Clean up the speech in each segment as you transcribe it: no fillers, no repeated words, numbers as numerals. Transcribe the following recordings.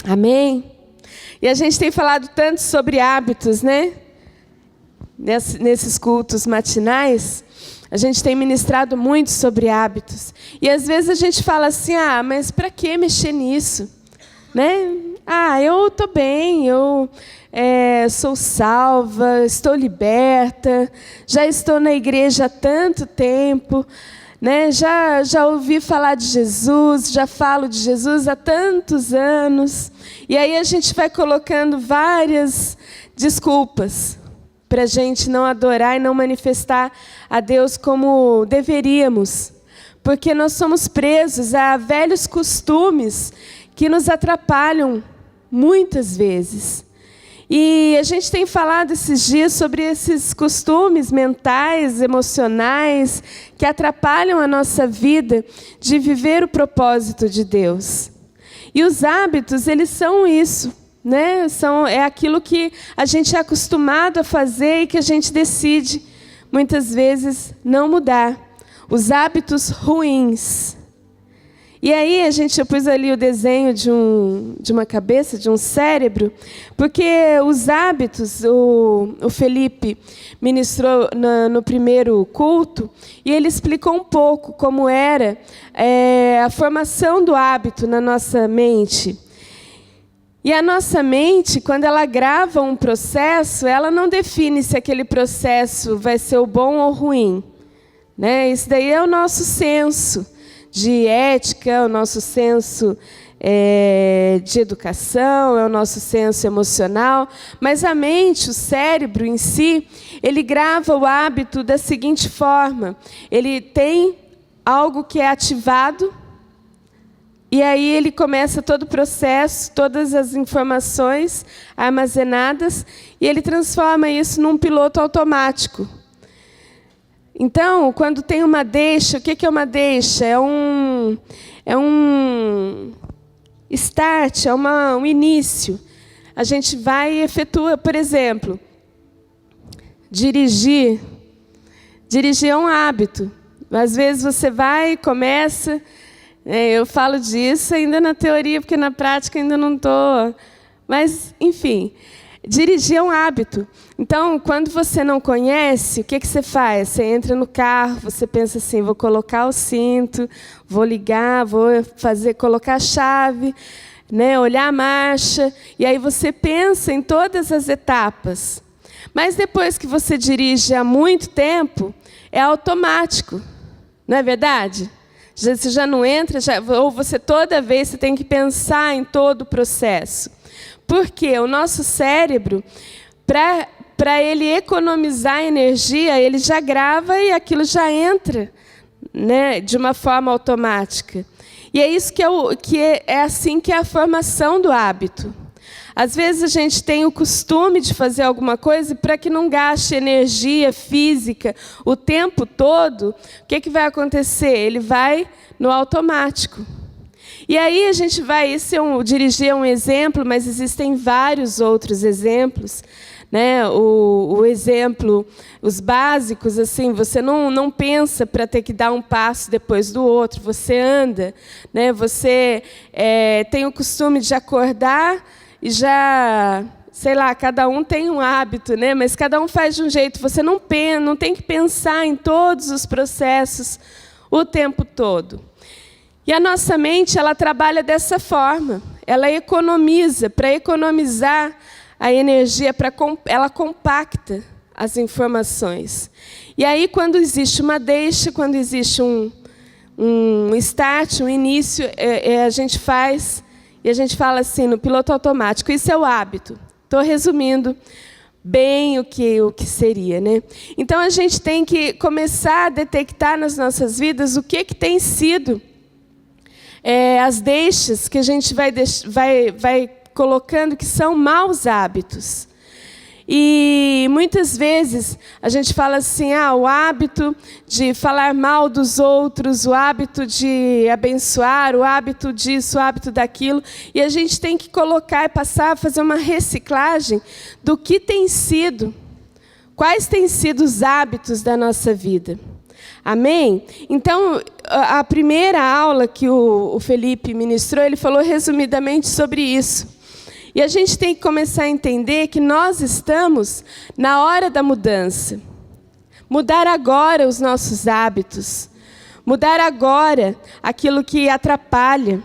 Amém? E a gente tem falado tanto sobre hábitos, né? Nesses cultos matinais, a gente tem ministrado muito sobre hábitos. E às vezes a gente fala assim, mas para que mexer nisso? Né? Eu estou bem, eu sou salva, estou liberta, já estou na igreja há tanto tempo, né? Já ouvi falar de Jesus, já falo de Jesus há tantos anos. E aí a gente vai colocando várias desculpas para a gente não adorar e não manifestar a Deus como deveríamos. Porque nós somos presos a velhos costumes que nos atrapalham muitas vezes. E a gente tem falado esses dias sobre esses costumes mentais, emocionais, que atrapalham a nossa vida de viver o propósito de Deus. E os hábitos, eles são isso, né? É aquilo que a gente é acostumado a fazer e que a gente decide, muitas vezes, não mudar. Os hábitos ruins. E aí eu pus ali o desenho de uma cabeça, de um cérebro, porque os hábitos, o Felipe ministrou no primeiro culto, e ele explicou um pouco como era a formação do hábito na nossa mente. E a nossa mente, quando ela grava um processo, ela não define se aquele processo vai ser o bom ou ruim. Né? Isso daí é o nosso senso de ética, o nosso senso de educação, é o nosso senso emocional. Mas a mente, o cérebro em si, ele grava o hábito da seguinte forma. Ele tem algo que é ativado, e aí ele começa todo o processo, todas as informações armazenadas, e ele transforma isso num piloto automático. Então, quando tem uma deixa, o que é uma deixa? É um start, é um início. A gente vai e efetua, por exemplo, dirigir. Dirigir é um hábito. Às vezes você vai e começa, eu falo disso ainda na teoria, porque na prática ainda não estou. Mas, enfim, dirigir é um hábito. Então, quando você não conhece, o que você faz? Você entra no carro, você pensa assim, vou colocar o cinto, vou ligar, vou colocar a chave, né, olhar a marcha, e aí você pensa em todas as etapas. Mas depois que você dirige há muito tempo, é automático, não é verdade? Você já não entra, ou você toda vez você tem que pensar em todo o processo. Porque o nosso cérebro, para ele economizar energia, ele já grava e aquilo já entra, né, de uma forma automática. E é isso é assim que é a formação do hábito. Às vezes a gente tem o costume de fazer alguma coisa e para que não gaste energia física o tempo todo, o que vai acontecer? Ele vai no automático. E aí a gente vai, dirigir é um exemplo, mas existem vários outros exemplos. Né? O exemplo, os básicos, assim, você não pensa para ter que dar um passo depois do outro, você anda. Né? Você tem o costume de acordar e já, sei lá, cada um tem um hábito, né? Mas cada um faz de um jeito. Você não tem que pensar em todos os processos o tempo todo. E a nossa mente, ela trabalha dessa forma. Ela economiza. Para economizar a energia, ela compacta as informações. E aí, quando existe uma deixa, quando existe um start, um início, a gente faz, e a gente fala assim, no piloto automático. Isso é o hábito. Estou resumindo bem o que seria, né? Então, a gente tem que começar a detectar nas nossas vidas o que tem sido as deixas que a gente vai colocando, que são maus hábitos. E muitas vezes a gente fala assim, o hábito de falar mal dos outros, o hábito de abençoar, o hábito disso, o hábito daquilo. E a gente tem que colocar e passar a fazer uma reciclagem do que tem sido, quais têm sido os hábitos da nossa vida. Amém? Então, a primeira aula que o Felipe ministrou, ele falou resumidamente sobre isso. E a gente tem que começar a entender que nós estamos na hora da mudança. Mudar agora os nossos hábitos. Mudar agora aquilo que atrapalha.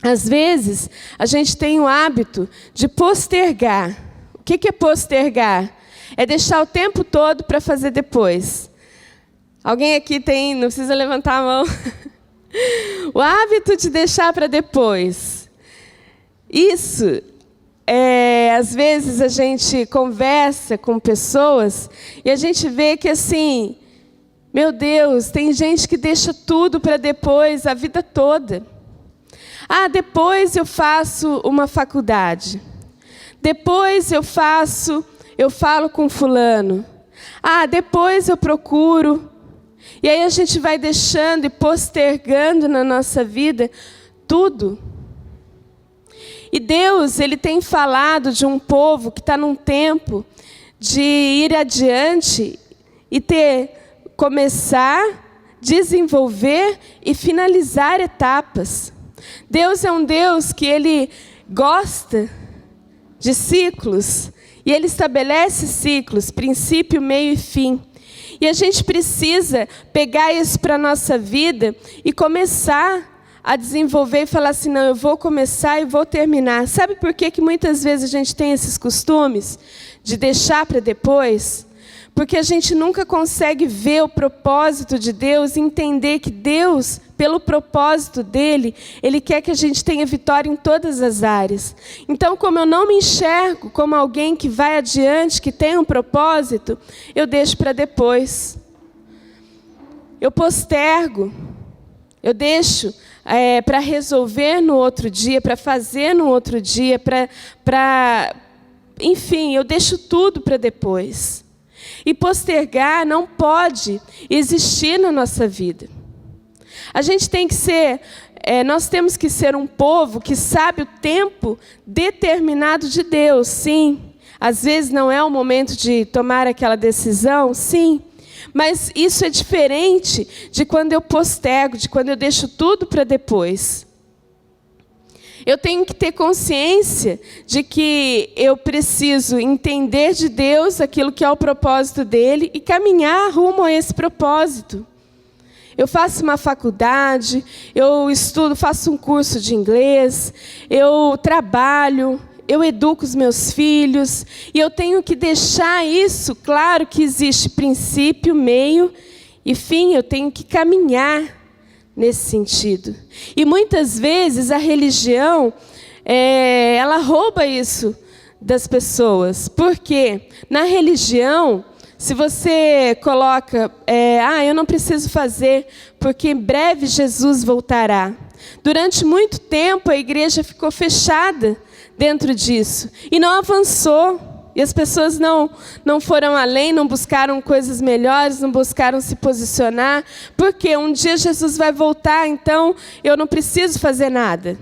Às vezes, a gente tem o hábito de postergar. O que é postergar? É deixar o tempo todo para fazer depois. Alguém aqui tem, não precisa levantar a mão. O hábito de deixar para depois. Isso, às vezes a gente conversa com pessoas e a gente vê que assim, meu Deus, tem gente que deixa tudo para depois, a vida toda. Ah, depois eu faço uma faculdade. Depois eu falo com fulano. Ah, depois eu procuro. E aí a gente vai deixando e postergando na nossa vida tudo. E Deus, Ele tem falado de um povo que está num tempo de ir adiante e começar, desenvolver e finalizar etapas. Deus é um Deus que Ele gosta de ciclos. E Ele estabelece ciclos, princípio, meio e fim. E a gente precisa pegar isso para a nossa vida e começar a desenvolver e falar assim, não, eu vou começar e vou terminar. Sabe por que muitas vezes a gente tem esses costumes de deixar para depois? Porque a gente nunca consegue ver o propósito de Deus e entender que Deus, pelo propósito dEle, Ele quer que a gente tenha vitória em todas as áreas. Então, como eu não me enxergo como alguém que vai adiante, que tem um propósito, eu deixo para depois. Eu postergo. Eu deixo para resolver no outro dia, para fazer no outro dia, enfim, eu deixo tudo para depois. E postergar não pode existir na nossa vida. A gente tem que ser, nós temos que ser um povo que sabe o tempo determinado de Deus, sim. Às vezes não é o momento de tomar aquela decisão, sim. Mas isso é diferente de quando eu postergo, de quando eu deixo tudo para depois. Eu tenho que ter consciência de que eu preciso entender de Deus aquilo que é o propósito dEle e caminhar rumo a esse propósito. Eu faço uma faculdade, eu estudo, faço um curso de inglês, eu trabalho, eu educo os meus filhos, e eu tenho que deixar isso, claro que existe princípio, meio e fim, eu tenho que caminhar nesse sentido. E muitas vezes a religião, ela rouba isso das pessoas. Porque na religião, se você coloca, eu não preciso fazer, porque em breve Jesus voltará. Durante muito tempo a igreja ficou fechada dentro disso e não avançou. E as pessoas não foram além, não buscaram coisas melhores, não buscaram se posicionar. Porque um dia Jesus vai voltar, então eu não preciso fazer nada.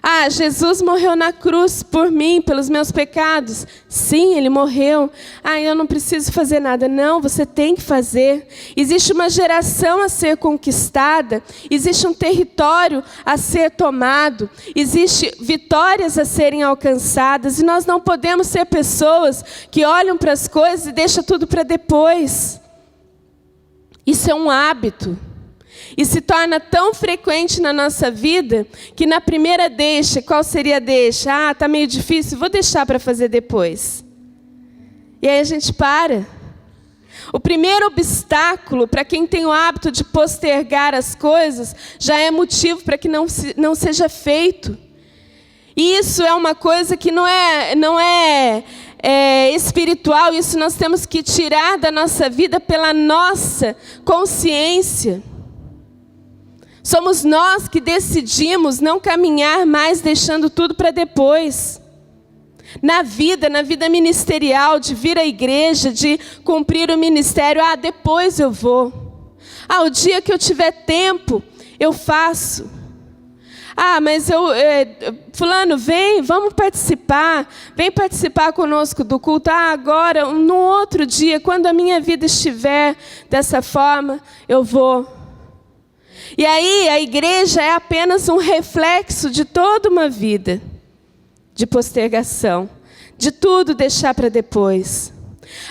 Ah, Jesus morreu na cruz por mim, pelos meus pecados. Sim, Ele morreu. Ah, eu não preciso fazer nada. Não, você tem que fazer. Existe uma geração a ser conquistada. Existe um território a ser tomado. Existem vitórias a serem alcançadas. E nós não podemos ser pessoas que olham para as coisas e deixam tudo para depois. Isso é um hábito. E se torna tão frequente na nossa vida, que na primeira deixa, qual seria a deixa? Ah, está meio difícil, vou deixar para fazer depois. E aí a gente para. O primeiro obstáculo para quem tem o hábito de postergar as coisas, já é motivo para que não seja feito. E isso é uma coisa que não é espiritual, isso nós temos que tirar da nossa vida pela nossa consciência. Somos nós que decidimos não caminhar mais deixando tudo para depois. Na vida ministerial, de vir à igreja, de cumprir o ministério, depois eu vou. O dia que eu tiver tempo, eu faço. Mas fulano, vamos participar. Vem participar conosco do culto. Agora, no outro dia, quando a minha vida estiver dessa forma, eu vou. E aí a igreja é apenas um reflexo de toda uma vida de postergação, de tudo deixar para depois.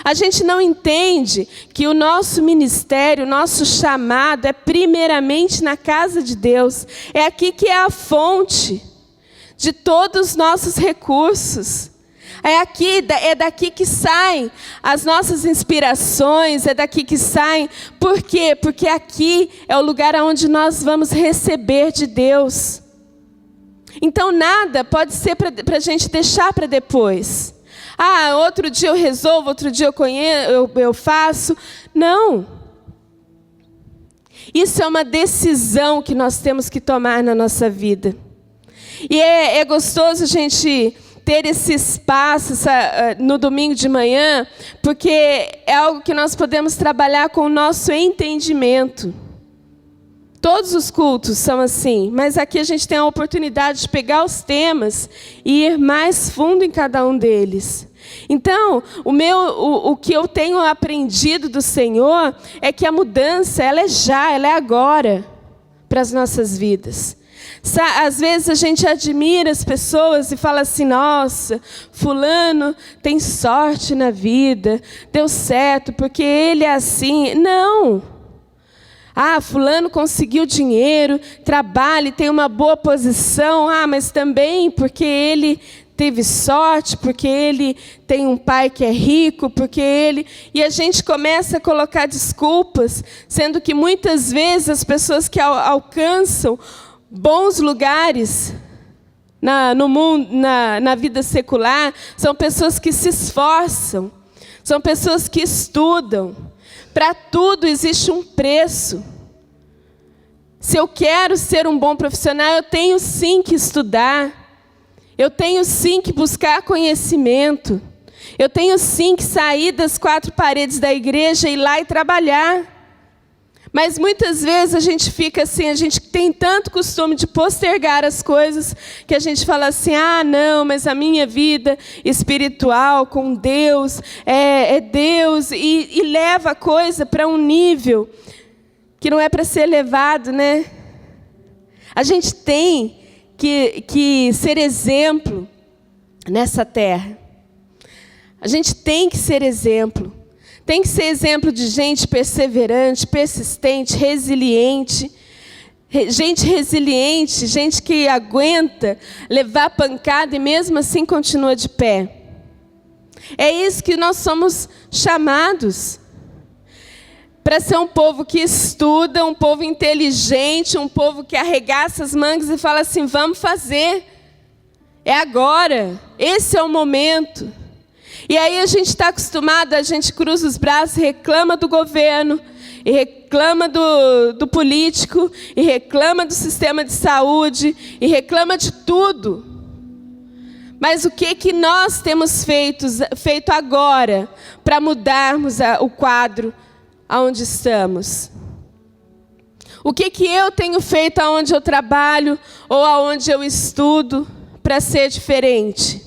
A gente não entende que o nosso ministério, o nosso chamado é primeiramente na casa de Deus. É aqui que é a fonte de todos os nossos recursos. É daqui que saem as nossas inspirações, é daqui que saem. Por quê? Porque aqui é o lugar onde nós vamos receber de Deus. Então nada pode ser para a gente deixar para depois. Ah, outro dia eu resolvo, outro dia eu faço. Não. Isso é uma decisão que nós temos que tomar na nossa vida. E é gostoso a gente ter esse espaço no domingo de manhã, porque é algo que nós podemos trabalhar com o nosso entendimento. Todos os cultos são assim, mas aqui a gente tem a oportunidade de pegar os temas e ir mais fundo em cada um deles. Então, o que eu tenho aprendido do Senhor é que a mudança, ela é agora para as nossas vidas. Às vezes a gente admira as pessoas e fala assim, nossa, fulano tem sorte na vida, deu certo porque ele é assim. Não. Ah, fulano conseguiu dinheiro, trabalha e tem uma boa posição. Ah, mas também porque ele teve sorte, porque ele tem um pai que é rico, porque ele... E a gente começa a colocar desculpas, sendo que muitas vezes as pessoas que alcançam bons lugares no mundo, na vida secular, são pessoas que se esforçam, são pessoas que estudam. Para tudo existe um preço. Se eu quero ser um bom profissional, eu tenho sim que estudar. Eu tenho sim que buscar conhecimento. Eu tenho sim que sair das quatro paredes da igreja e ir lá e trabalhar. Mas muitas vezes a gente fica assim, a gente tem tanto costume de postergar as coisas, que a gente fala assim, ah, não, mas a minha vida espiritual com Deus, é Deus, e leva a coisa para um nível que não é para ser levado, né? A gente tem que ser exemplo nessa terra. A gente tem que ser exemplo. Tem que ser exemplo de gente perseverante, persistente, resiliente. Gente resiliente, gente que aguenta levar pancada e mesmo assim continua de pé. É isso que nós somos chamados. Para ser um povo que estuda, um povo inteligente, um povo que arregaça as mangas e fala assim, vamos fazer. É agora, esse é o momento. E aí a gente está acostumado, a gente cruza os braços, reclama do governo, e reclama do político, e reclama do sistema de saúde, e reclama de tudo. Mas o que nós temos feito agora para mudarmos o quadro aonde estamos? O que eu tenho feito aonde eu trabalho ou aonde eu estudo para ser diferente?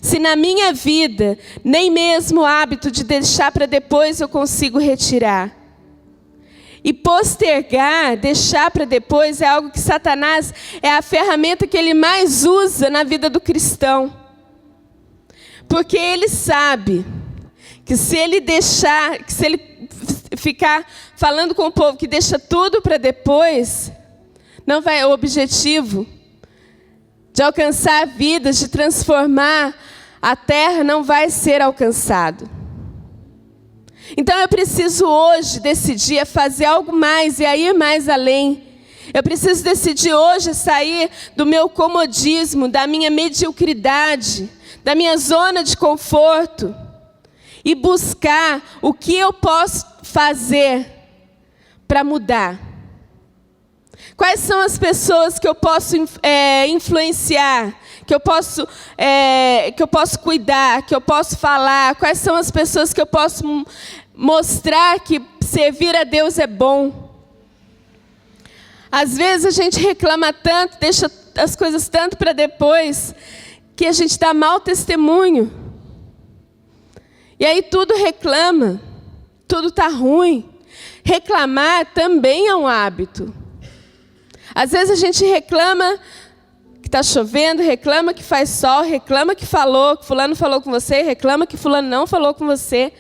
Se na minha vida, nem mesmo o hábito de deixar para depois eu consigo retirar. E postergar, deixar para depois, é algo que Satanás, é a ferramenta que ele mais usa na vida do cristão. Porque ele sabe que se ele deixar, que se ele ficar falando com o povo que deixa tudo para depois, não vai, o objetivo de alcançar vidas, de transformar a terra não vai ser alcançado. Então eu preciso hoje decidir a fazer algo mais e a ir mais além. Eu preciso decidir hoje a sair do meu comodismo, da minha mediocridade, da minha zona de conforto e buscar o que eu posso fazer para mudar. Quais são as pessoas que eu posso influenciar, que eu posso cuidar, que eu posso falar? Quais são as pessoas que eu posso mostrar que servir a Deus é bom? Às vezes a gente reclama tanto, deixa as coisas tanto para depois, que a gente dá mau testemunho. E aí tudo reclama, tudo está ruim. Reclamar também é um hábito. Às vezes a gente reclama que está chovendo, reclama que faz sol, reclama que fulano falou com você, reclama que fulano não falou com você.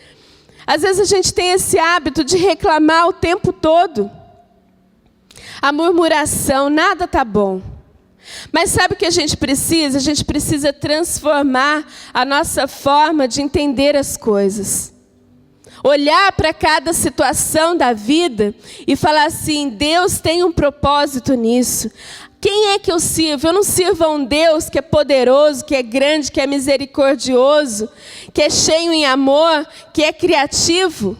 Às vezes a gente tem esse hábito de reclamar o tempo todo. A murmuração, nada está bom. Mas sabe o que a gente precisa? A gente precisa transformar a nossa forma de entender as coisas. Olhar para cada situação da vida e falar assim, Deus tem um propósito nisso. Quem é que eu sirvo? Eu não sirvo a um Deus que é poderoso, que é grande, que é misericordioso, que é cheio em amor, que é criativo.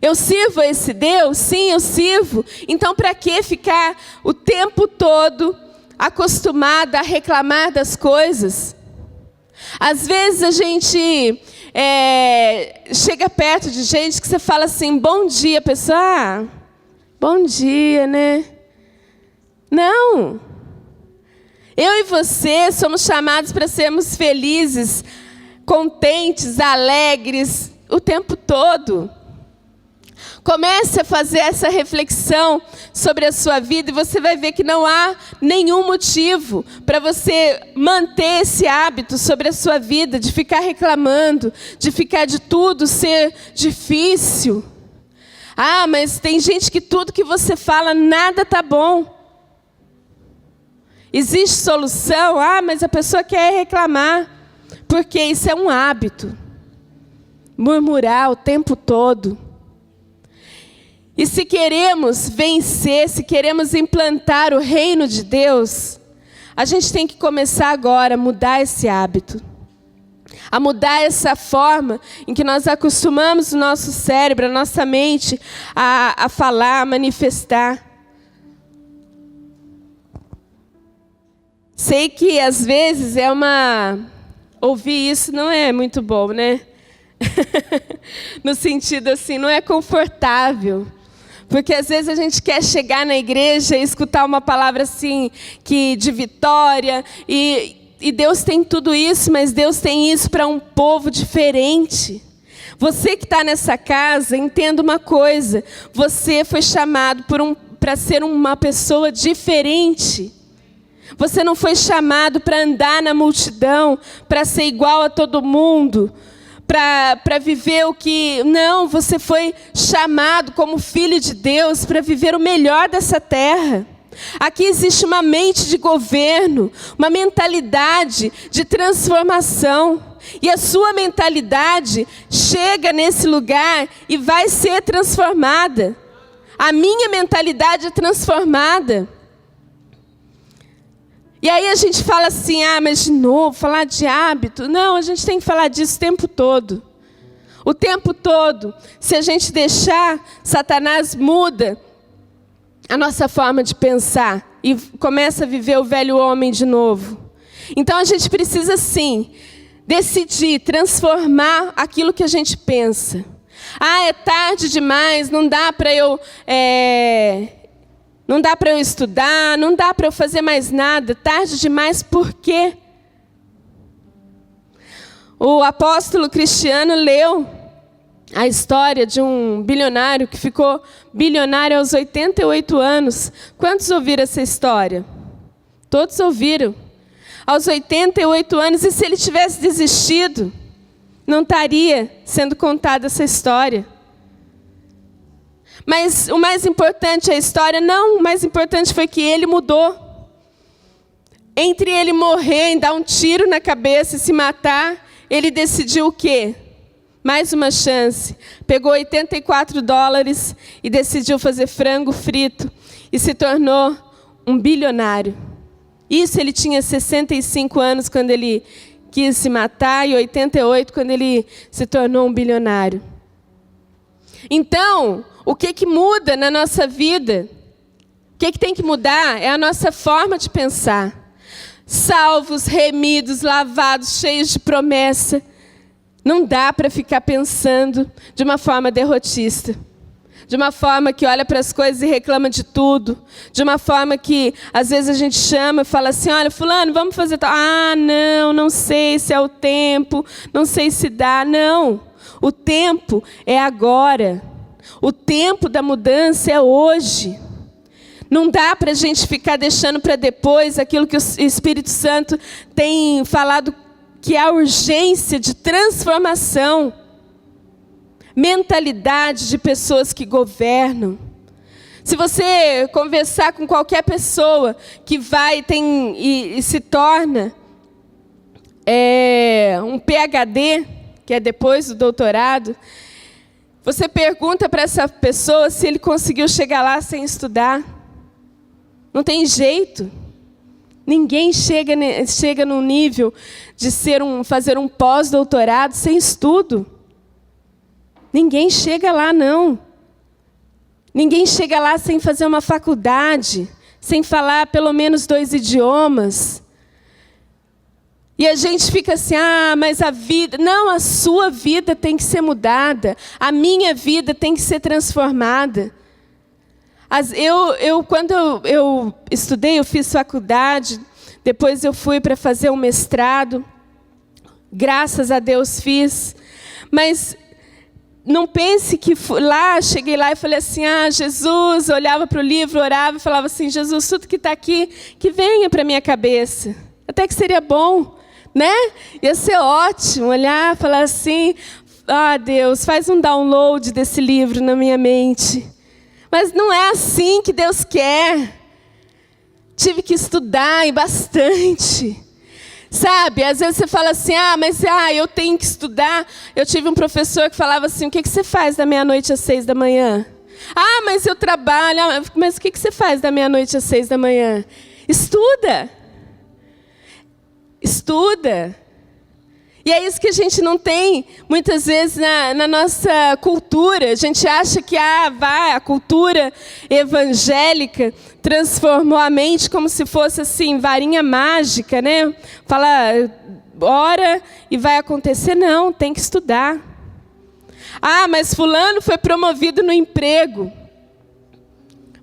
Eu sirvo a esse Deus? Sim, eu sirvo. Então, para que ficar o tempo todo acostumado a reclamar das coisas? Às vezes a gente chega perto de gente que você fala assim, bom dia, pessoal. Bom dia, né? Não. Eu e você somos chamados para sermos felizes, contentes, alegres, o tempo todo. Comece a fazer essa reflexão sobre a sua vida e você vai ver que não há nenhum motivo para você manter esse hábito sobre a sua vida, de ficar reclamando, de ficar de tudo ser difícil. Ah, mas tem gente que tudo que você fala, nada está bom. Existe solução? Ah, mas a pessoa quer reclamar, porque isso é um hábito. Murmurar o tempo todo. E se queremos vencer, se queremos implantar o reino de Deus, a gente tem que começar agora a mudar esse hábito. A mudar essa forma em que nós acostumamos o nosso cérebro, a nossa mente a falar, a manifestar. Sei que às vezes ouvir isso não é muito bom, né? No sentido assim, não é confortável. Porque às vezes a gente quer chegar na igreja e escutar uma palavra assim, de vitória. E Deus tem tudo isso, mas Deus tem isso para um povo diferente. Você que está nessa casa, entenda uma coisa. Você foi chamado para ser uma pessoa diferente. Você não foi chamado para andar na multidão, para ser igual a todo mundo, para viver o que... Não, você foi chamado como filho de Deus para viver o melhor dessa terra. Aqui existe uma mente de governo, uma mentalidade de transformação. E a sua mentalidade chega nesse lugar e vai ser transformada. A minha mentalidade é transformada. E aí a gente fala assim, mas de novo, falar de hábito. Não, a gente tem que falar disso o tempo todo. O tempo todo. Se a gente deixar, Satanás muda a nossa forma de pensar e começa a viver o velho homem de novo. Então a gente precisa sim decidir, transformar aquilo que a gente pensa. É tarde demais, não dá para eu estudar, não dá para eu fazer mais nada, tarde demais, por quê? O apóstolo Cristiano leu a história de um bilionário que ficou bilionário aos 88 anos. Quantos ouviram essa história? Todos ouviram. Aos 88 anos, e se ele tivesse desistido, não estaria sendo contada essa história. Mas o mais importante é a história? Não, o mais importante foi que ele mudou. Entre ele morrer e dar um tiro na cabeça e se matar, ele decidiu o quê? Mais uma chance. Pegou $84 e decidiu fazer frango frito e se tornou um bilionário. Isso ele tinha 65 anos quando ele quis se matar e 88 quando ele se tornou um bilionário. Então, o que muda na nossa vida? O que tem que mudar é a nossa forma de pensar. Salvos, remidos, lavados, cheios de promessa. Não dá para ficar pensando de uma forma derrotista. De uma forma que olha para as coisas e reclama de tudo. De uma forma que, às vezes, a gente chama e fala assim, olha, fulano, vamos fazer tal. Não sei se é o tempo, não sei se dá. Não, o tempo é agora. O tempo da mudança é hoje. Não dá para a gente ficar deixando para depois aquilo que o Espírito Santo tem falado, que é a urgência de transformação. Mentalidade de pessoas que governam. Se você conversar com qualquer pessoa que vai e se torna um PhD, que é depois do doutorado, você pergunta para essa pessoa se ele conseguiu chegar lá sem estudar. Não tem jeito. Ninguém chega num nível de fazer um pós-doutorado sem estudo. Ninguém chega lá, não. Ninguém chega lá sem fazer uma faculdade, sem falar pelo menos 2 idiomas. E a gente fica assim, mas a vida... Não, a sua vida tem que ser mudada. A minha vida tem que ser transformada. Quando eu estudei, eu fiz faculdade, depois eu fui para fazer um mestrado. Graças a Deus fiz. Mas não pense que cheguei lá e falei assim, Jesus, olhava para o livro, orava e falava assim, Jesus, tudo que está aqui, que venha para a minha cabeça. Até que seria bom, né? Ia ser ótimo olhar, falar assim, Deus, faz um download desse livro na minha mente. Mas não é assim que Deus quer. Tive que estudar e bastante. Sabe, às vezes você fala assim, eu tenho que estudar. Eu tive um professor que falava assim, o que você faz da meia-noite às 6 da manhã? Mas eu trabalho. Mas o que você faz da meia-noite às 6 da manhã? Estuda. Estuda. E é isso que a gente não tem, muitas vezes, na nossa cultura. A gente acha que a cultura evangélica transformou a mente como se fosse assim, varinha mágica, né? Fala, ora e vai acontecer. Não, tem que estudar. Mas fulano foi promovido no emprego.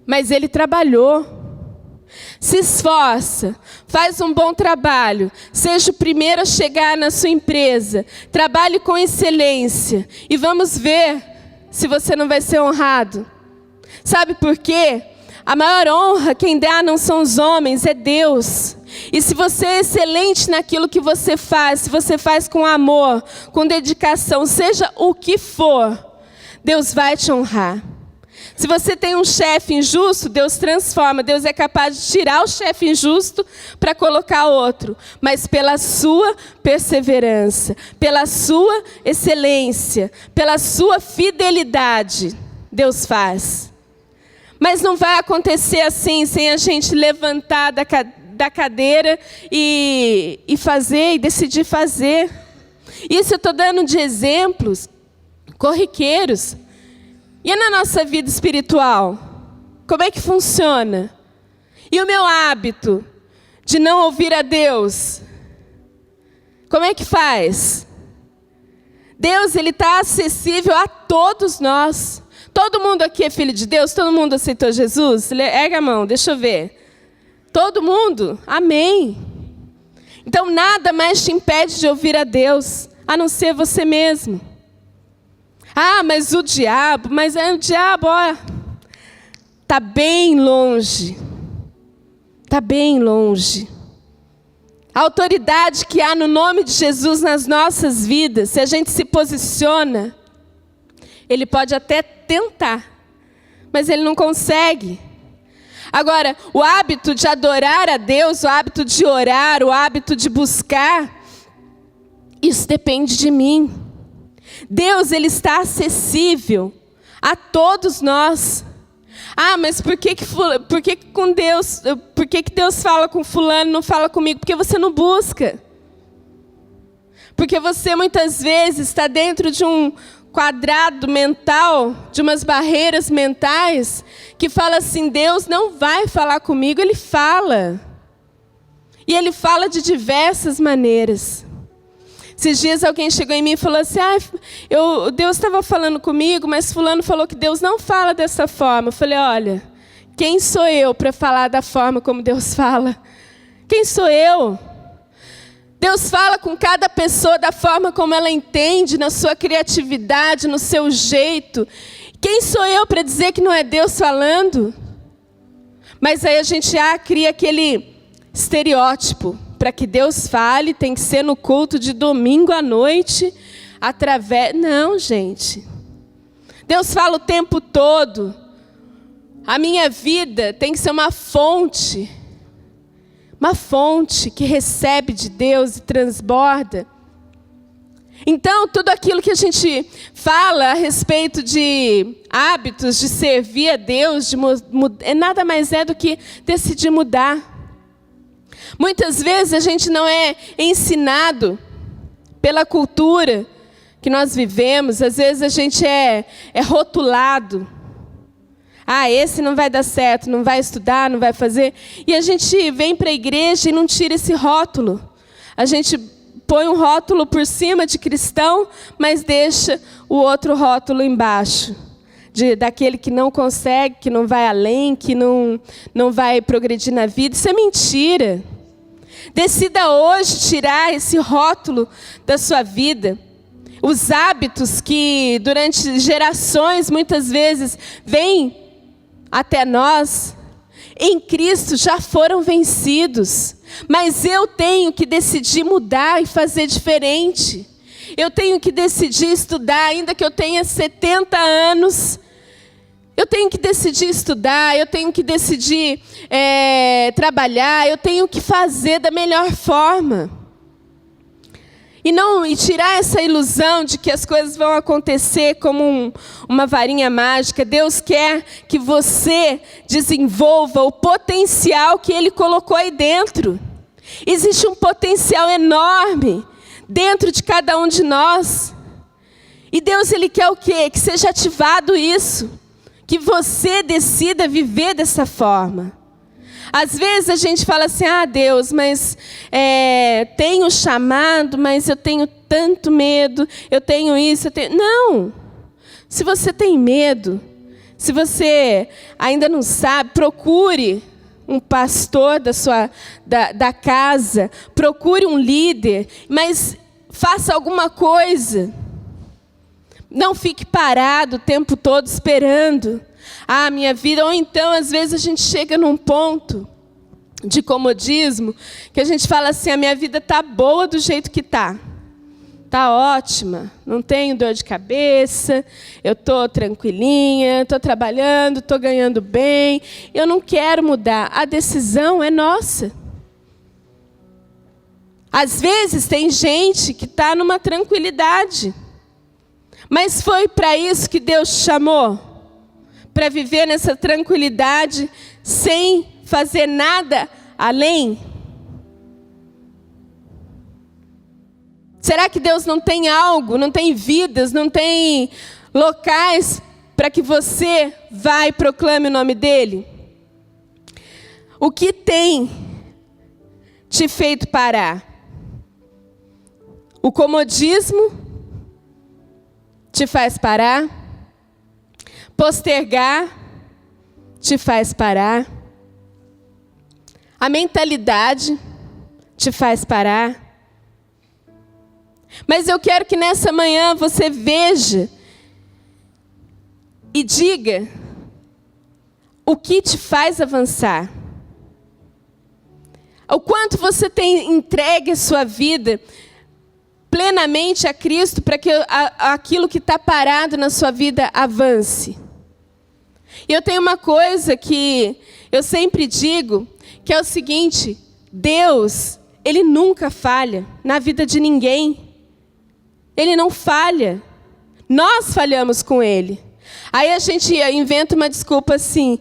Mas ele trabalhou. Se esforça, faz um bom trabalho, seja o primeiro a chegar na sua empresa, trabalhe com excelência e vamos ver se você não vai ser honrado. Sabe por quê? A maior honra quem dá não são os homens, é Deus. E se você é excelente naquilo que você faz, se você faz com amor, com dedicação, seja o que for, Deus vai te honrar. Se você tem um chefe injusto, Deus transforma. Deus é capaz de tirar o chefe injusto para colocar outro. Mas pela sua perseverança, pela sua excelência, pela sua fidelidade, Deus faz. Mas não vai acontecer assim, sem a gente levantar da cadeira e fazer, e decidir fazer. Isso eu estou dando de exemplos corriqueiros. E na nossa vida espiritual? Como é que funciona? E o meu hábito de não ouvir a Deus? Como é que faz? Deus, Ele está acessível a todos nós. Todo mundo aqui é filho de Deus? Todo mundo aceitou Jesus? Erga a mão, deixa eu ver. Todo mundo? Amém. Então nada mais te impede de ouvir a Deus, a não ser você mesmo. Mas o diabo, está bem longe. Está bem longe. A autoridade que há no nome de Jesus nas nossas vidas, se a gente se posiciona, ele pode até tentar, mas ele não consegue. Agora, o hábito de adorar a Deus, o hábito de orar, o hábito de buscar, isso depende de mim. Deus, Ele está acessível a todos nós. Mas por que com Deus, por que Deus fala com fulano e não fala comigo? Porque você não busca. Porque você muitas vezes está dentro de um quadrado mental, de umas barreiras mentais, que fala assim, Deus não vai falar comigo, Ele fala. E Ele fala de diversas maneiras. Esses dias alguém chegou em mim e falou assim, Deus estava falando comigo, mas fulano falou que Deus não fala dessa forma. Eu falei, olha, quem sou eu para falar da forma como Deus fala? Quem sou eu? Deus fala com cada pessoa da forma como ela entende, na sua criatividade, no seu jeito. Quem sou eu para dizer que não é Deus falando? Mas aí a gente cria aquele estereótipo. Para que Deus fale, tem que ser no culto de domingo à noite, Não, gente. Deus fala o tempo todo. A minha vida tem que ser uma fonte que recebe de Deus e transborda. Então, tudo aquilo que a gente fala a respeito de hábitos, de servir a Deus, nada mais é do que decidir mudar. Muitas vezes a gente não é ensinado pela cultura que nós vivemos, às vezes a gente é rotulado. Esse não vai dar certo, não vai estudar, não vai fazer. E a gente vem para a igreja e não tira esse rótulo. A gente põe um rótulo por cima de cristão, mas deixa o outro rótulo embaixo. Daquele que não consegue, que não vai além, que não vai progredir na vida. Isso é mentira. Decida hoje tirar esse rótulo da sua vida. Os hábitos que durante gerações, muitas vezes, vêm até nós, em Cristo já foram vencidos. Mas eu tenho que decidir mudar e fazer diferente. Eu tenho que decidir estudar, ainda que eu tenha 70 anos. Eu tenho que decidir estudar, eu tenho que decidir trabalhar, eu tenho que fazer da melhor forma. E tirar essa ilusão de que as coisas vão acontecer como uma varinha mágica. Deus quer que você desenvolva o potencial que Ele colocou aí dentro. Existe um potencial enorme dentro de cada um de nós. E Deus, Ele quer o quê? Que seja ativado isso. Que você decida viver dessa forma. Às vezes a gente fala assim, Deus, mas tenho chamado, mas eu tenho tanto medo, eu tenho isso, Não! Se você tem medo, se você ainda não sabe, procure um pastor da casa, procure um líder, mas faça alguma coisa. Não fique parado o tempo todo esperando. Minha vida. Ou então, às vezes, a gente chega num ponto de comodismo que a gente fala assim, a minha vida está boa do jeito que está. Está ótima, não tenho dor de cabeça, eu estou tranquilinha, estou trabalhando, estou ganhando bem, eu não quero mudar. A decisão é nossa. Às vezes, tem gente que está numa tranquilidade. Mas foi para isso que Deus chamou? Para viver nessa tranquilidade, sem fazer nada além? Será que Deus não tem algo, não tem vidas, não tem locais para que você vá e proclame o nome dEle? O que tem te feito parar? O comodismo te faz parar? Postergar te faz parar? A mentalidade te faz parar? Mas eu quero que nessa manhã você veja e diga o que te faz avançar. O quanto você tem entregue a sua vida plenamente a Cristo para que aquilo que está parado na sua vida avance. E eu tenho uma coisa que eu sempre digo, que é o seguinte: Deus, Ele nunca falha na vida de ninguém. Ele não falha. Nós falhamos com Ele. Aí a gente inventa uma desculpa assim,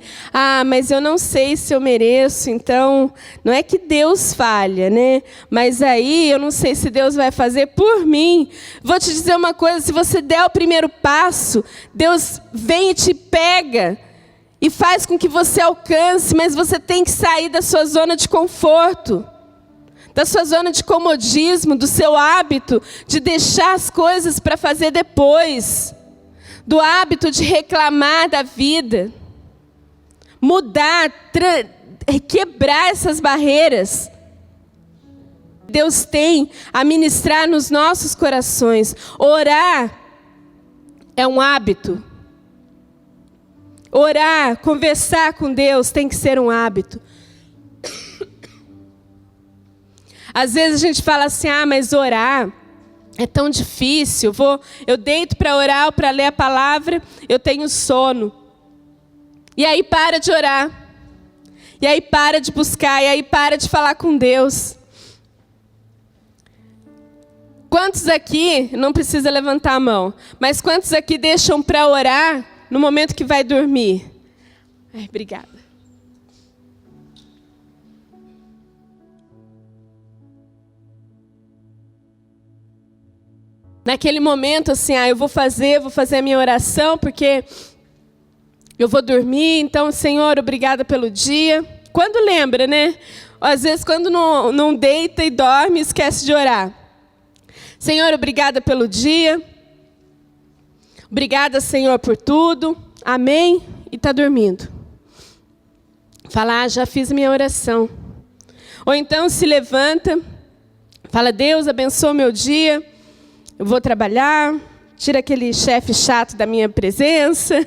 mas eu não sei se eu mereço, então não é que Deus falha, né? Mas aí eu não sei se Deus vai fazer por mim. Vou te dizer uma coisa, se você der o primeiro passo, Deus vem e te pega e faz com que você alcance, mas você tem que sair da sua zona de conforto, da sua zona de comodismo, do seu hábito de deixar as coisas para fazer depois. Do hábito de reclamar da vida, mudar, quebrar essas barreiras. Deus tem a ministrar nos nossos corações. Orar é um hábito. Orar, conversar com Deus tem que ser um hábito. Às vezes a gente fala assim, mas orar é tão difícil. Eu deito para orar ou para ler a palavra, eu tenho sono. E aí para de orar. E aí para de buscar, e aí para de falar com Deus. Quantos aqui, não precisa levantar a mão, mas quantos aqui deixam para orar no momento que vai dormir? Obrigada. Naquele momento, assim, eu vou fazer a minha oração, porque eu vou dormir, então, Senhor, obrigada pelo dia. Quando lembra, né? Às vezes, quando não deita e dorme, esquece de orar. Senhor, obrigada pelo dia. Obrigada, Senhor, por tudo. Amém. E está dormindo. Fala, já fiz minha oração. Ou então se levanta, fala, Deus, abençoa o meu dia. Eu vou trabalhar, tira aquele chefe chato da minha presença.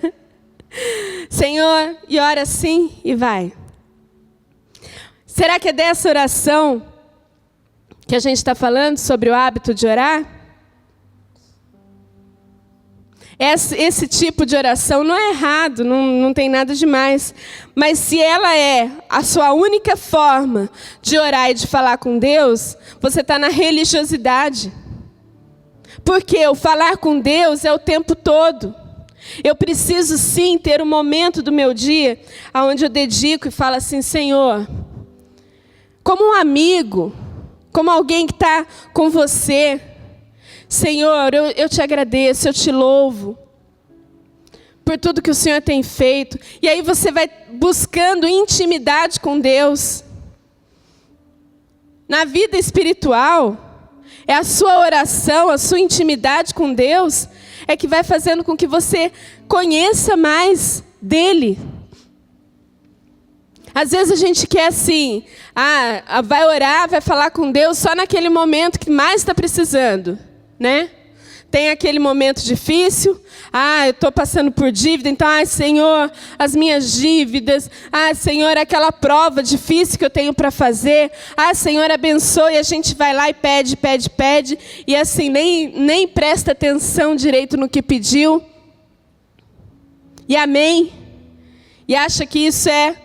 Senhor, e ora assim e vai. Será que é dessa oração que a gente está falando sobre o hábito de orar? Esse tipo de oração não é errado, não tem nada demais. Mas se ela é a sua única forma de orar e de falar com Deus, você está na religiosidade. Porque o falar com Deus é o tempo todo. Eu preciso sim ter um momento do meu dia onde eu dedico e falo assim, Senhor, como um amigo, como alguém que está com você, Senhor, eu te agradeço, eu te louvo por tudo que o Senhor tem feito. E aí você vai buscando intimidade com Deus. Na vida espiritual, é a sua oração, a sua intimidade com Deus, é que vai fazendo com que você conheça mais dele. Às vezes a gente quer assim, vai orar, vai falar com Deus só naquele momento que mais está precisando, né? Tem aquele momento difícil, eu estou passando por dívida, então, Senhor, as minhas dívidas, Senhor, aquela prova difícil que eu tenho para fazer, Senhor, abençoe, e a gente vai lá e pede, e assim, nem presta atenção direito no que pediu, e amém, e acha que isso é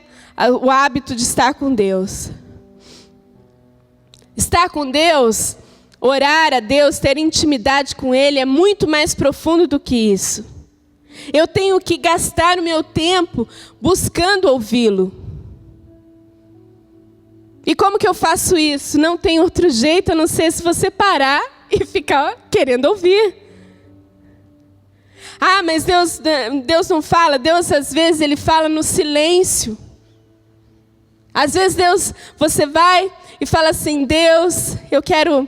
o hábito de estar com Deus. Estar com Deus, orar a Deus, ter intimidade com Ele é muito mais profundo do que isso. Eu tenho que gastar o meu tempo buscando ouvi-lo. E como que eu faço isso? Não tem outro jeito a não ser se você parar e ficar querendo ouvir. Mas Deus não fala. Deus às vezes Ele fala no silêncio. Às vezes Deus, você vai e fala assim, Deus, eu quero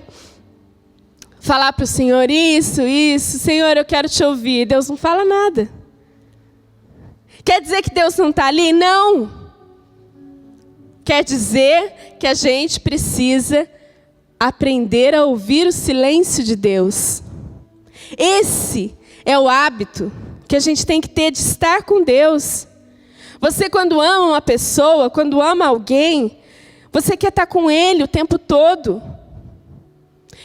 falar para o Senhor isso, Senhor, eu quero te ouvir. Deus não fala nada. Quer dizer que Deus não está ali? Não. Quer dizer que a gente precisa aprender a ouvir o silêncio de Deus. Esse é o hábito que a gente tem que ter de estar com Deus. Você, quando ama uma pessoa, quando ama alguém, você quer estar com Ele o tempo todo.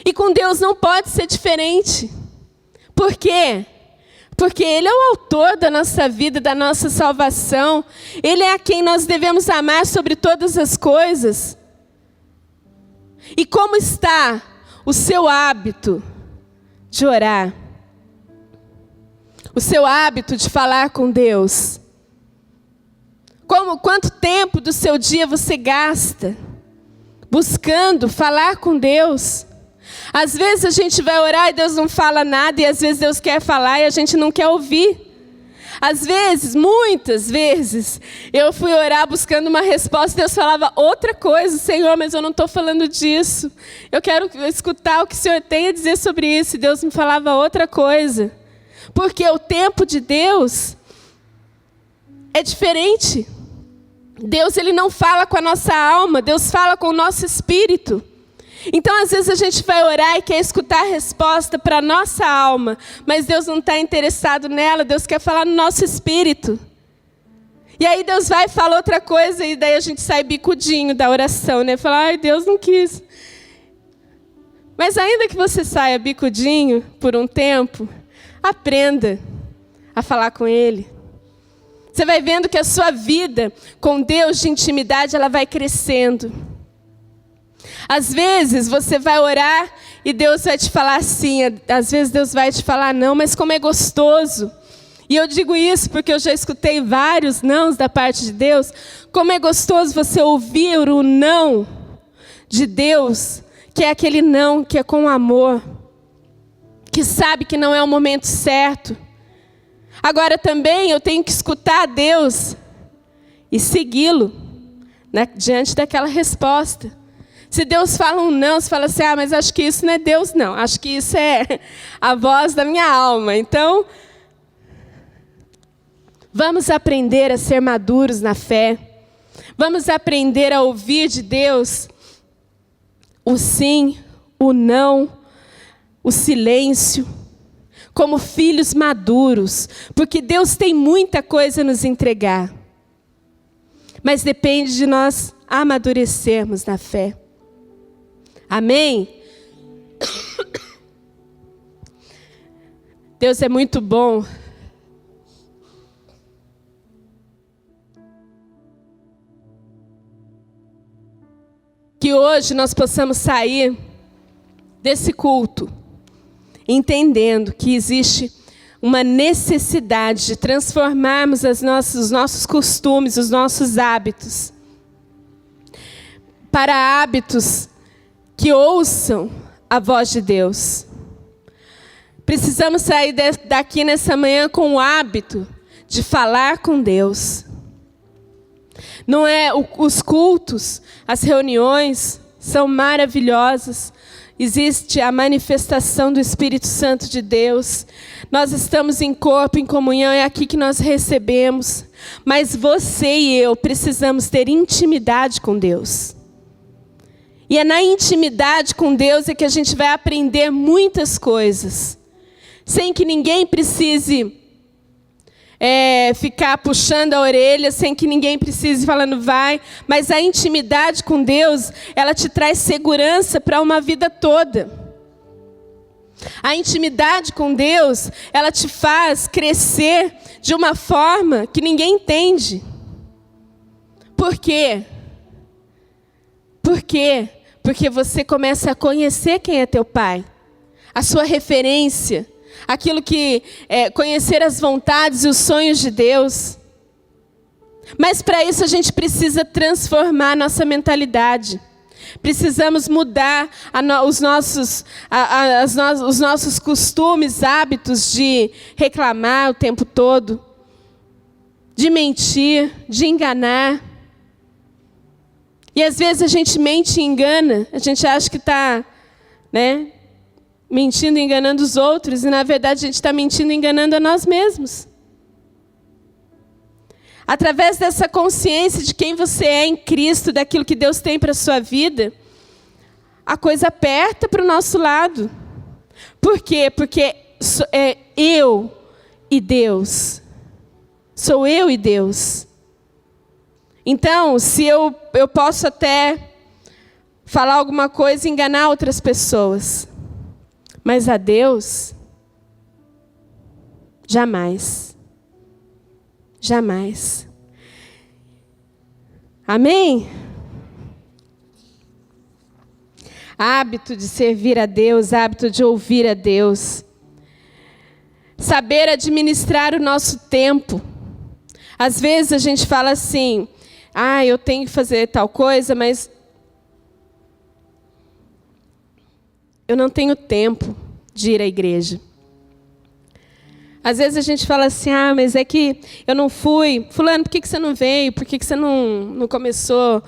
E com Deus não pode ser diferente. Por quê? Porque Ele é o autor da nossa vida, da nossa salvação. Ele é a quem nós devemos amar sobre todas as coisas. E como está o seu hábito de orar? O seu hábito de falar com Deus? Quanto tempo do seu dia você gasta buscando falar com Deus? Às vezes a gente vai orar e Deus não fala nada, e às vezes Deus quer falar e a gente não quer ouvir. Às vezes, muitas vezes, eu fui orar buscando uma resposta e Deus falava outra coisa. Senhor, mas eu não estou falando disso. Eu quero escutar o que o Senhor tem a dizer sobre isso. E Deus me falava outra coisa. Porque o tempo de Deus é diferente. Deus, Ele não fala com a nossa alma, Deus fala com o nosso espírito. Então, às vezes a gente vai orar e quer escutar a resposta para a nossa alma, mas Deus não está interessado nela, Deus quer falar no nosso espírito. E aí Deus vai e fala outra coisa, e daí a gente sai bicudinho da oração, né? Fala, ai, Deus não quis. Mas ainda que você saia bicudinho por um tempo, aprenda a falar com Ele. Você vai vendo que a sua vida com Deus de intimidade, ela vai crescendo. Às vezes você vai orar e Deus vai te falar sim, às vezes Deus vai te falar não, mas como é gostoso. E eu digo isso porque eu já escutei vários nãos da parte de Deus. Como é gostoso você ouvir o não de Deus, que é aquele não que é com amor, que sabe que não é o momento certo. Agora também eu tenho que escutar Deus e segui-lo, né, diante daquela resposta. Se Deus fala um não, você fala assim, mas acho que isso não é Deus não, acho que isso é a voz da minha alma. Então, vamos aprender a ser maduros na fé. Vamos aprender a ouvir de Deus o sim, o não, o silêncio, como filhos maduros, porque Deus tem muita coisa a nos entregar. Mas depende de nós amadurecermos na fé. Amém? Deus é muito bom. Que hoje nós possamos sair desse culto entendendo que existe uma necessidade de transformarmos os nossos costumes, os nossos hábitos, para hábitos que ouçam a voz de Deus. Precisamos sair daqui nessa manhã com o hábito de falar com Deus. Não é os cultos, as reuniões são maravilhosas. Existe a manifestação do Espírito Santo de Deus. Nós estamos em corpo, em comunhão, é aqui que nós recebemos. Mas você e eu precisamos ter intimidade com Deus. E é na intimidade com Deus é que a gente vai aprender muitas coisas. Sem que ninguém precise ficar puxando a orelha, sem que ninguém precise falando vai. Mas a intimidade com Deus, ela te traz segurança para uma vida toda. A intimidade com Deus, ela te faz crescer de uma forma que ninguém entende. Por quê? Por quê? Porque você começa a conhecer quem é teu pai, a sua referência, aquilo que conhecer as vontades e os sonhos de Deus. Mas para isso a gente precisa transformar a nossa mentalidade. Precisamos mudar os nossos costumes, hábitos de reclamar o tempo todo, de mentir, de enganar. E às vezes a gente mente e engana, a gente acha que está, mentindo e enganando os outros, e na verdade a gente está mentindo e enganando a nós mesmos. Através dessa consciência de quem você é em Cristo, daquilo que Deus tem para a sua vida, a coisa aperta para o nosso lado. Por quê? Porque é eu e Deus. Sou eu e Deus. Então, se eu posso até falar alguma coisa e enganar outras pessoas, mas a Deus, jamais. Jamais. Amém? Hábito de servir a Deus, hábito de ouvir a Deus. Saber administrar o nosso tempo. Às vezes a gente fala assim, eu tenho que fazer tal coisa, mas eu não tenho tempo de ir à igreja. Às vezes a gente fala assim, mas é que eu não fui. Fulano, por que você não veio? Por que você não começou,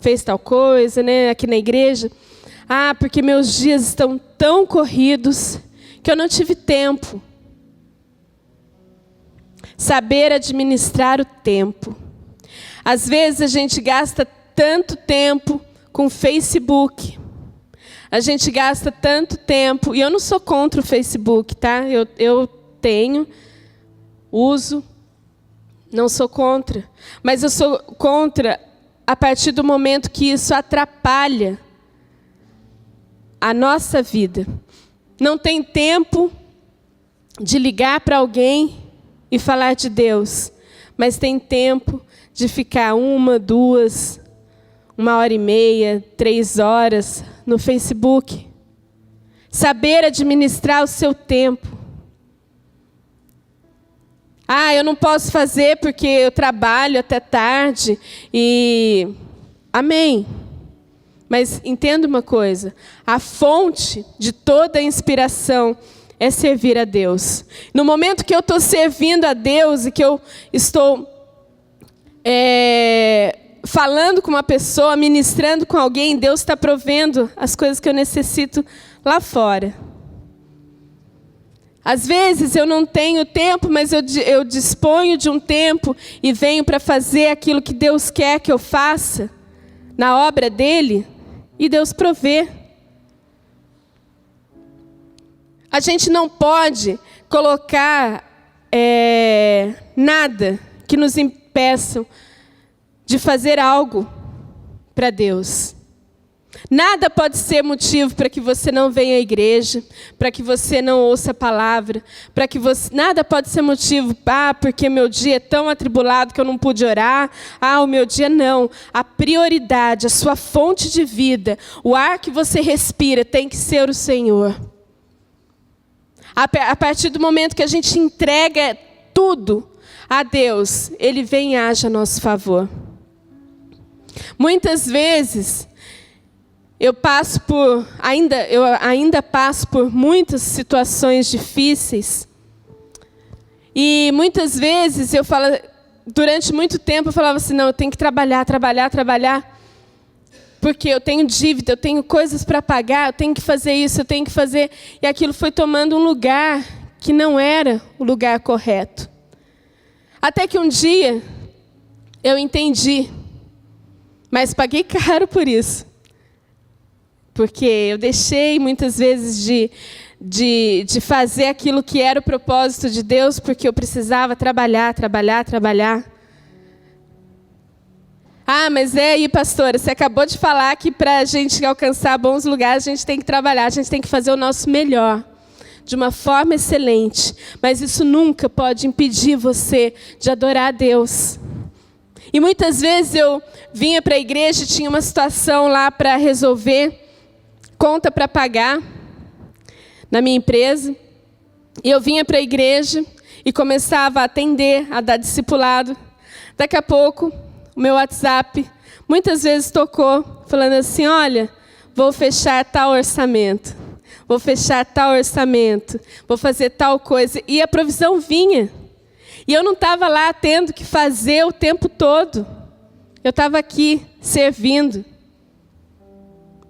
fez tal coisa, aqui na igreja? Porque meus dias estão tão corridos que eu não tive tempo. Saber administrar o tempo. Às vezes a gente gasta tanto tempo com Facebook. A gente gasta tanto tempo, e eu não sou contra o Facebook, tá? Eu tenho, uso, Não sou contra. Mas eu sou contra a partir do momento que isso atrapalha a nossa vida. Não tem tempo de ligar para alguém e falar de Deus, mas tem tempo de ficar 1, 2, 1h30, 3 horas no Facebook. Saber administrar o seu tempo. Eu não posso fazer porque eu trabalho até tarde e... Amém. Mas entenda uma coisa, a fonte de toda a inspiração é servir a Deus. No momento que eu estou servindo a Deus e que eu estou falando com uma pessoa, ministrando com alguém, Deus está provendo as coisas que eu necessito lá fora. Às vezes eu não tenho tempo, mas eu disponho de um tempo e venho para fazer aquilo que Deus quer que eu faça na obra dele. E Deus provê. A gente não pode colocar nada que nos impeça de fazer algo para Deus. Nada pode ser motivo para que você não venha à igreja, para que você não ouça a palavra, nada pode ser motivo, porque meu dia é tão atribulado que eu não pude orar, o meu dia não. A prioridade, a sua fonte de vida, o ar que você respira tem que ser o Senhor. A partir do momento que a gente entrega tudo a Deus, Ele vem e age a nosso favor. Muitas vezes... Eu ainda passo por muitas situações difíceis. E muitas vezes durante muito tempo eu falava assim, não, eu tenho que trabalhar. Porque eu tenho dívida, eu tenho coisas para pagar, eu tenho que fazer isso, eu tenho que fazer. E aquilo foi tomando um lugar que não era o lugar correto. Até que um dia eu entendi, mas paguei caro por isso. Porque eu deixei muitas vezes de fazer aquilo que era o propósito de Deus, porque eu precisava trabalhar. Mas aí, pastora, você acabou de falar que para a gente alcançar bons lugares, a gente tem que trabalhar, a gente tem que fazer o nosso melhor, de uma forma excelente. Mas isso nunca pode impedir você de adorar a Deus. E muitas vezes eu vinha para a igreja e tinha uma situação lá para resolver, conta para pagar na minha empresa, e eu vinha para a igreja e começava a atender, a dar discipulado. Daqui a pouco, o meu WhatsApp muitas vezes tocou, falando assim, olha, vou fechar tal orçamento, vou fazer tal coisa. E a provisão vinha. E eu não estava lá tendo que fazer o tempo todo. Eu estava aqui servindo.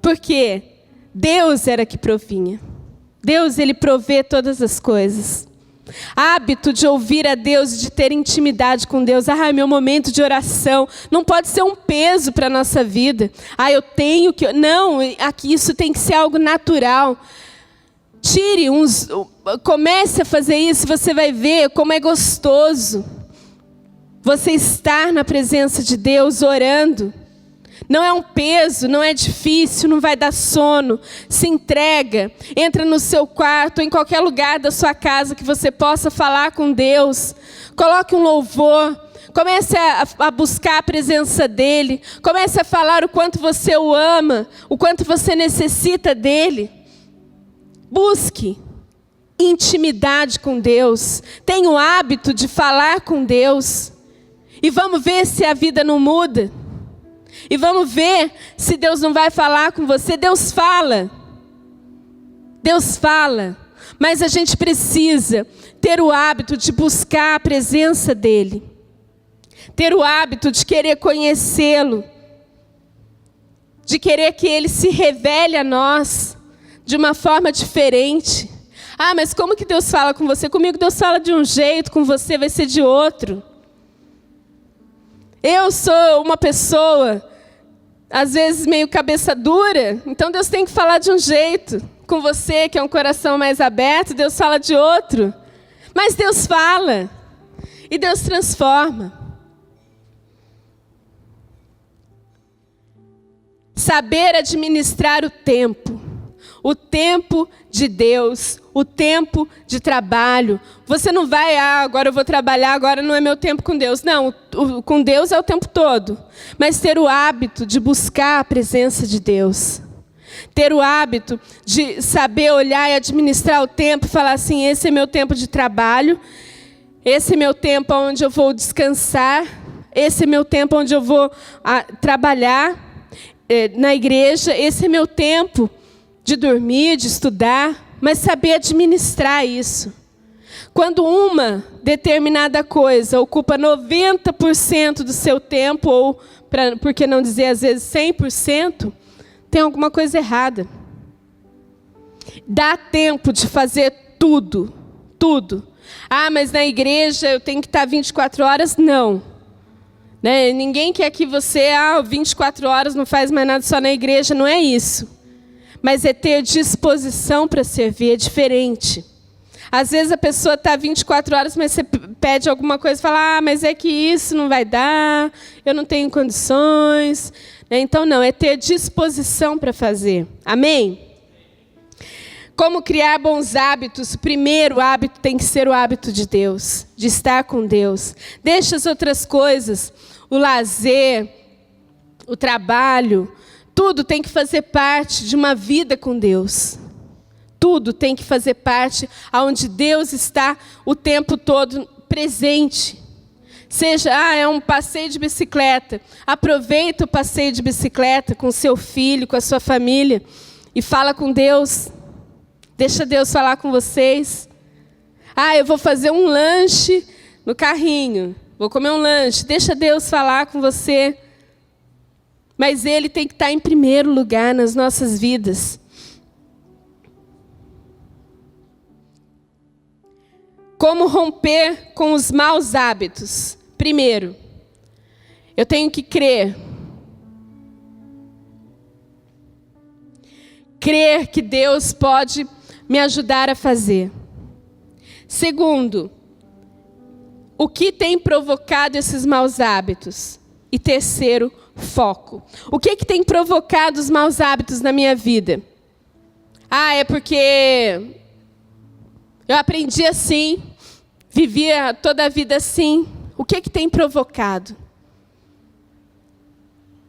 Por quê? Deus era que provinha. Deus, Ele provê todas as coisas. Hábito de ouvir a Deus, de ter intimidade com Deus. Meu momento de oração não pode ser um peso para a nossa vida. Eu tenho que... Não, aqui isso tem que ser algo natural. Comece a fazer isso, você vai ver como é gostoso você estar na presença de Deus orando. Não é um peso, não é difícil, não vai dar sono. Se entrega, entra no seu quarto, em qualquer lugar da sua casa que você possa falar com Deus. Coloque um louvor, comece a buscar a presença dEle. Comece a falar o quanto você o ama, o quanto você necessita dEle. Busque intimidade com Deus. Tenha o hábito de falar com Deus. E vamos ver se a vida não muda. E vamos ver se Deus não vai falar com você. Deus fala. Mas a gente precisa ter o hábito de buscar a presença dEle. Ter o hábito de querer conhecê-lo. De querer que Ele se revele a nós de uma forma diferente. Mas como que Deus fala com você? Comigo Deus fala de um jeito, com você vai ser de outro. Eu sou uma pessoa, às vezes meio cabeça dura, então Deus tem que falar de um jeito. Com você, que é um coração mais aberto, Deus fala de outro. Mas Deus fala. E Deus transforma. Saber administrar o tempo de Deus, o tempo de trabalho. Você não vai, agora eu vou trabalhar, agora não é meu tempo com Deus. Não, com Deus é o tempo todo. Mas ter o hábito de buscar a presença de Deus. Ter o hábito de saber olhar e administrar o tempo e falar assim, esse é meu tempo de trabalho, esse é meu tempo onde eu vou descansar, esse é meu tempo onde eu vou trabalhar na igreja, esse é meu tempo de dormir, de estudar, mas saber administrar isso. Quando uma determinada coisa ocupa 90% do seu tempo, ou, por que não dizer às vezes 100%, tem alguma coisa errada. Dá tempo de fazer tudo, tudo. Mas na igreja eu tenho que estar 24 horas? Não. Né? Ninguém quer que você, 24 horas não faz mais nada só na igreja, não é isso. Mas é ter disposição para servir, é diferente. Às vezes a pessoa está 24 horas, mas você pede alguma coisa e fala, mas é que isso não vai dar, eu não tenho condições. Então não, é ter disposição para fazer. Amém? Como criar bons hábitos? O primeiro hábito tem que ser o hábito de Deus, de estar com Deus. Deixa as outras coisas, o lazer, o trabalho, tudo tem que fazer parte de uma vida com Deus. Tudo tem que fazer parte onde Deus está o tempo todo presente. Seja, é um passeio de bicicleta. Aproveita o passeio de bicicleta com seu filho, com a sua família e fala com Deus. Deixa Deus falar com vocês. Eu vou fazer um lanche no carrinho. Vou comer um lanche. Deixa Deus falar com você. Mas Ele tem que estar em primeiro lugar nas nossas vidas. Como romper com os maus hábitos? Primeiro, eu tenho que crer. Crer que Deus pode me ajudar a fazer. Segundo, o que tem provocado esses maus hábitos? E terceiro, foco. O que tem provocado os maus hábitos na minha vida? É porque eu aprendi assim, vivia toda a vida assim. O que tem provocado?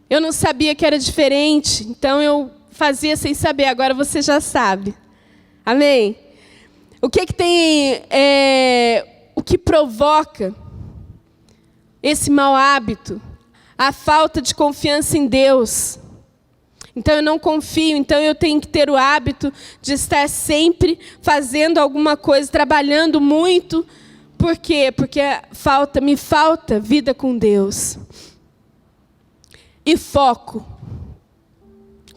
Eu não sabia que era diferente, então eu fazia sem saber, agora você já sabe. Amém? O que tem, o que provoca esse mau hábito? A falta de confiança em Deus. Então eu não confio, então eu tenho que ter o hábito de estar sempre fazendo alguma coisa, trabalhando muito. Por quê? Porque me falta vida com Deus. E foco.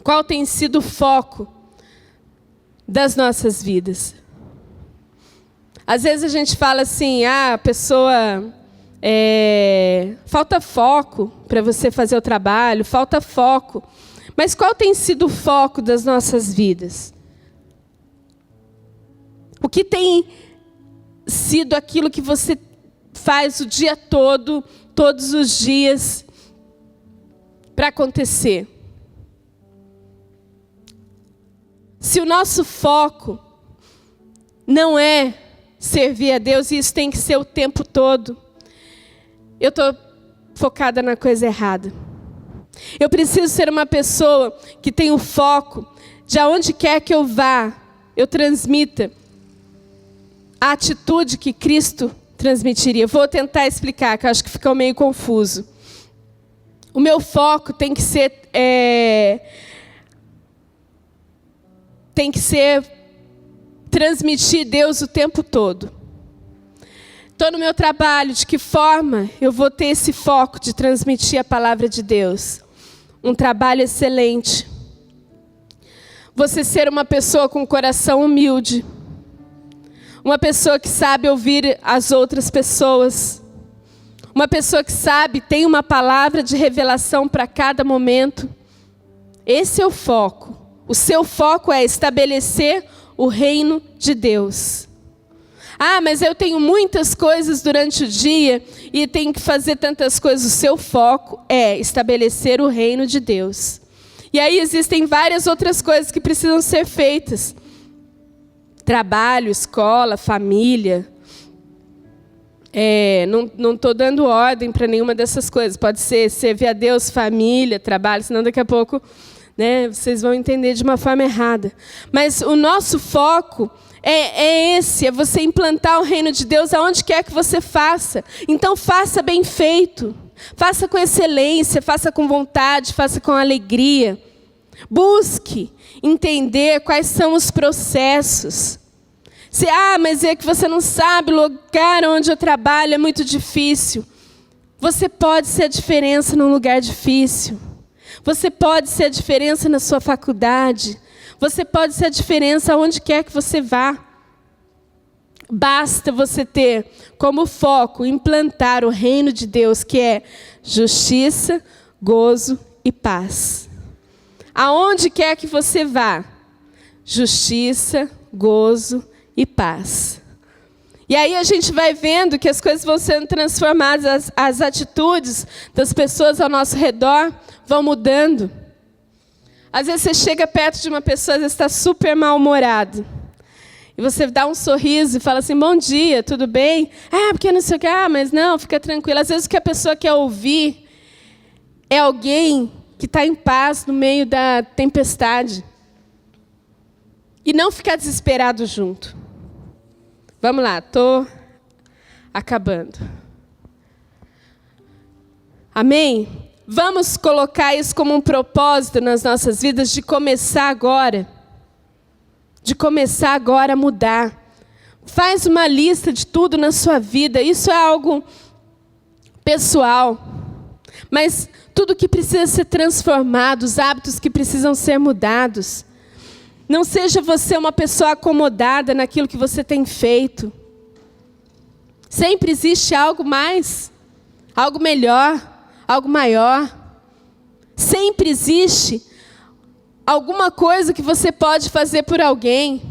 Qual tem sido o foco das nossas vidas? Às vezes a gente fala assim, a pessoa... falta foco para você fazer o trabalho, falta foco. Mas qual tem sido o foco das nossas vidas? O que tem sido aquilo que você faz o dia todo, todos os dias, para acontecer? Se o nosso foco não é servir a Deus, e isso tem que ser o tempo todo, eu estou focada na coisa errada. Eu preciso ser uma pessoa que tem o foco de aonde quer que eu vá, eu transmita a atitude que Cristo transmitiria. Vou tentar explicar, que eu acho que ficou meio confuso. O meu foco tem que ser transmitir Deus o tempo todo. Estou no meu trabalho, de que forma eu vou ter esse foco de transmitir a palavra de Deus? Um trabalho excelente. Você ser uma pessoa com coração humilde. Uma pessoa que sabe ouvir as outras pessoas. Uma pessoa que sabe, tem uma palavra de revelação para cada momento. Esse é o foco. O seu foco é estabelecer o reino de Deus. Ah, mas eu tenho muitas coisas durante o dia e tenho que fazer tantas coisas. O seu foco é estabelecer o reino de Deus. E aí existem várias outras coisas que precisam ser feitas. Trabalho, escola, família. Não estou dando ordem para nenhuma dessas coisas. Pode ser servir a Deus, família, trabalho, senão daqui a pouco, né, vocês vão entender de uma forma errada. Mas o nosso foco é você implantar o reino de Deus aonde quer que você faça. Então faça bem feito, faça com excelência, faça com vontade, faça com alegria. Busque entender quais são os processos. Mas é que você não sabe, o lugar onde eu trabalho é muito difícil. Você pode ser a diferença num lugar difícil. Você pode ser a diferença na sua faculdade. Você pode ser a diferença aonde quer que você vá. Basta você ter como foco implantar o reino de Deus, que é justiça, gozo e paz. Aonde quer que você vá, justiça, gozo e paz. E aí a gente vai vendo que as coisas vão sendo transformadas, as atitudes das pessoas ao nosso redor vão mudando. Às vezes você chega perto de uma pessoa, às vezes está super mal-humorado. E você dá um sorriso e fala assim, bom dia, tudo bem? Porque não sei o que, mas não, fica tranquilo. Às vezes o que a pessoa quer ouvir é alguém que está em paz no meio da tempestade. E não ficar desesperado junto. Vamos lá, estou acabando. Amém? Vamos colocar isso como um propósito nas nossas vidas de começar agora. De começar agora a mudar. Faz uma lista de tudo na sua vida. Isso é algo pessoal. Mas tudo que precisa ser transformado, os hábitos que precisam ser mudados. Não seja você uma pessoa acomodada naquilo que você tem feito. Sempre existe algo mais, algo melhor, algo maior. Sempre existe alguma coisa que você pode fazer por alguém.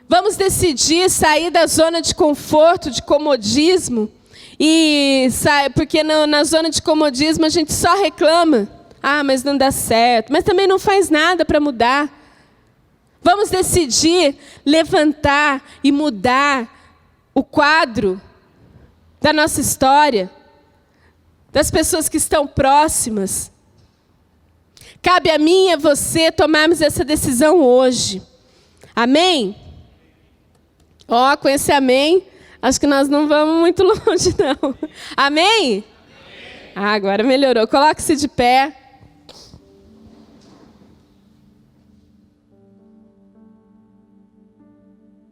Vamos decidir sair da zona de conforto, de comodismo. Porque na zona de comodismo a gente só reclama. Mas não dá certo. Mas também não faz nada para mudar. Vamos decidir levantar e mudar o quadro da nossa história, das pessoas que estão próximas. Cabe a mim e a você tomarmos essa decisão hoje. Amém? Com esse amém, acho que nós não vamos muito longe, não. Amém? Agora melhorou. Coloque-se de pé.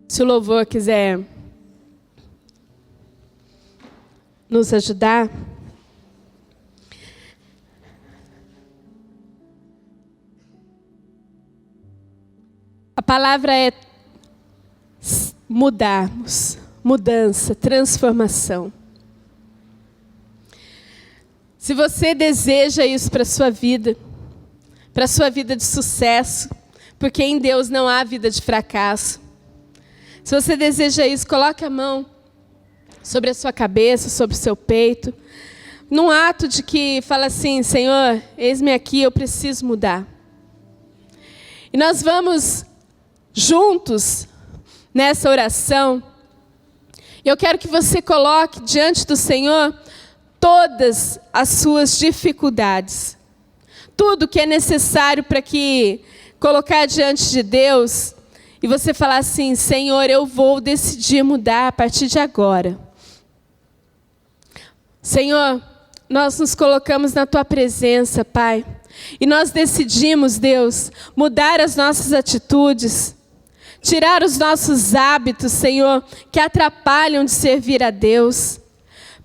Se o louvor quiser nos ajudar. A palavra é mudarmos, mudança, transformação. Se você deseja isso para a sua vida de sucesso, porque em Deus não há vida de fracasso. Se você deseja isso, coloque a mão sobre a sua cabeça, sobre o seu peito, num ato de que fala assim, Senhor, eis-me aqui, eu preciso mudar. E nós vamos juntos nessa oração. Eu quero que você coloque diante do Senhor todas as suas dificuldades. Tudo que é necessário para que colocar diante de Deus e você falar assim, Senhor, eu vou decidir mudar a partir de agora. Senhor, nós nos colocamos na Tua presença, Pai. E nós decidimos, Deus, mudar as nossas atitudes, tirar os nossos hábitos, Senhor, que atrapalham de servir a Deus.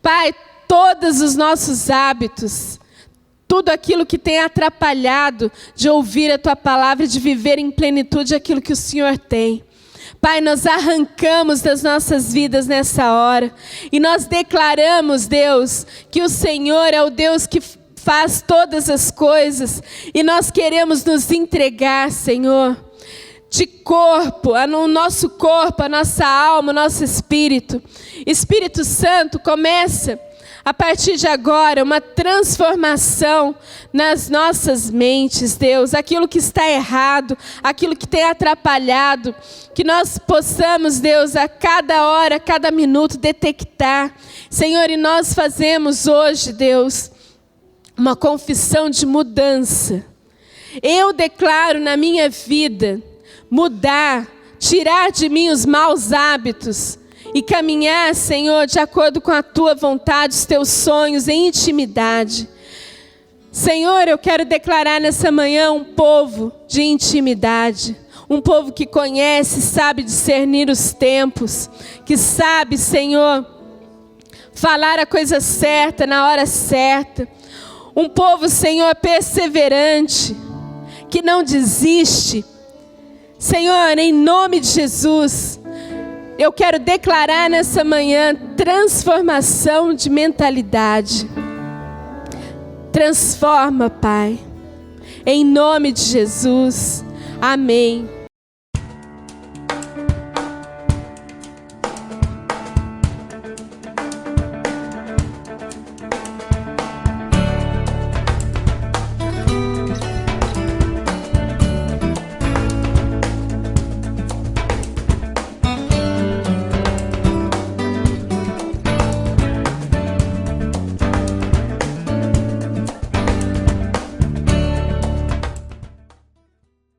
Pai, todos os nossos hábitos, tudo aquilo que tem atrapalhado de ouvir a Tua palavra, de viver em plenitude aquilo que o Senhor tem. Pai, nós arrancamos das nossas vidas nessa hora. E nós declaramos, Deus, que o Senhor é o Deus que faz todas as coisas. E nós queremos nos entregar, Senhor. de corpo, no nosso corpo, a nossa alma, o nosso espírito. Espírito Santo, começa a partir de agora uma transformação nas nossas mentes, Deus. Aquilo que está errado, aquilo que tem atrapalhado, que nós possamos, Deus, a cada hora, a cada minuto detectar. Senhor, e nós fazemos hoje, Deus, uma confissão de mudança. Eu declaro na minha vida mudar, tirar de mim os maus hábitos e caminhar, Senhor, de acordo com a Tua vontade, os Teus sonhos em intimidade. Senhor, eu quero declarar nessa manhã um povo de intimidade, um povo que conhece, sabe discernir os tempos, que sabe, Senhor, falar a coisa certa na hora certa. Um povo, Senhor, perseverante, que não desiste. Senhor, em nome de Jesus, eu quero declarar nessa manhã transformação de mentalidade. Transforma, Pai, em nome de Jesus. Amém.